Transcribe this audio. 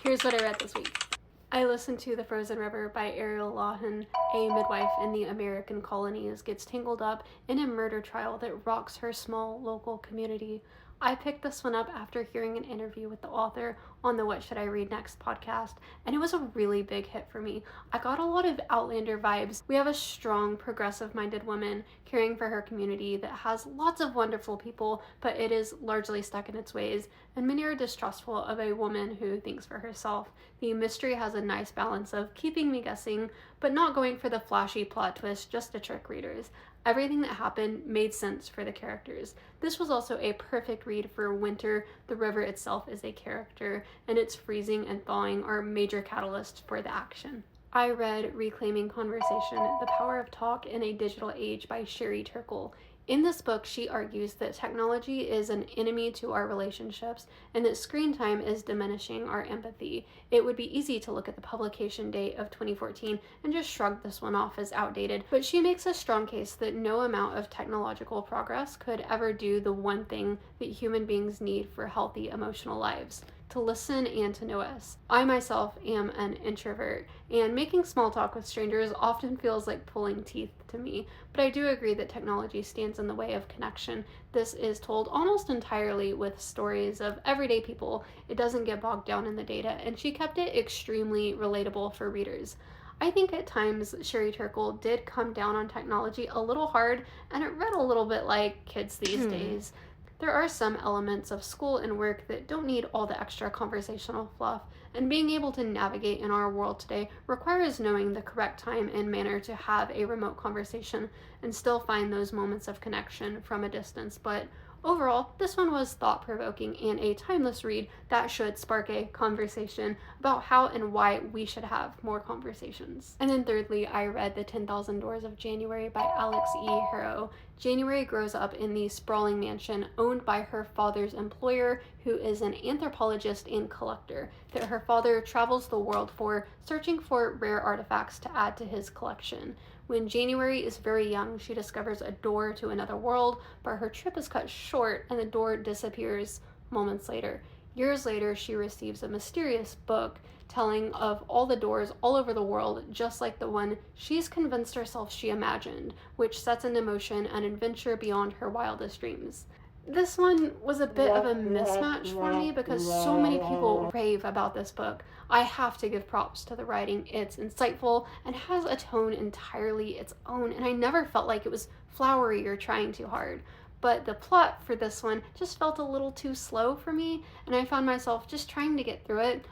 Here's what I read this week. I listened to The Frozen River by Ariel Lawhon. A midwife in the American colonies gets tangled up in a murder trial that rocks her small local community. I picked this one up after hearing an interview with the author on the What Should I Read Next podcast, and it was a really big hit for me. I got a lot of Outlander vibes. We have a strong, progressive-minded woman caring for her community that has lots of wonderful people, but it is largely stuck in its ways, and many are distrustful of a woman who thinks for herself. The mystery has a nice balance of keeping me guessing, but not going for the flashy plot twist just to trick readers. Everything that happened made sense for the characters. This was also a perfect read for winter. The river itself is a character, and its freezing and thawing are major catalysts for the action. I read Reclaiming Conversation, The Power of Talk in a Digital Age by Sherry Turkle. In this book, she argues that technology is an enemy to our relationships and that screen time is diminishing our empathy. It would be easy to look at the publication date of 2014 and just shrug this one off as outdated, but she makes a strong case that no amount of technological progress could ever do the one thing that human beings need for healthy emotional lives: to listen and to know us. I myself am an introvert, and making small talk with strangers often feels like pulling teeth to me, but I do agree that technology stands in the way of connection. This is told almost entirely with stories of everyday people. It doesn't get bogged down in the data, and she kept it extremely relatable for readers. I think at times Sherry Turkle did come down on technology a little hard, and it read a little bit like kids these days. There are some elements of school and work that don't need all the extra conversational fluff, and being able to navigate in our world today requires knowing the correct time and manner to have a remote conversation and still find those moments of connection from a distance. But overall, this one was thought-provoking and a timeless read that should spark a conversation about how and why we should have more conversations. And then thirdly, I read The 10,000 Doors of January by Alex E. Harrow. January grows up in the sprawling mansion owned by her father's employer, who is an anthropologist and collector that her father travels the world for, searching for rare artifacts to add to his collection. When January is very young, she discovers a door to another world, but her trip is cut short and the door disappears moments later. Years later, she receives a mysterious book telling of all the doors all over the world, just like the one she's convinced herself she imagined, which sets into motion an adventure beyond her wildest dreams. This one was a bit of a mismatch for me because so many people rave about this book. I have to give props to the writing. It's insightful and has a tone entirely its own, and I never felt like it was flowery or trying too hard. But the plot for this one just felt a little too slow for me, and I found myself just trying to get through it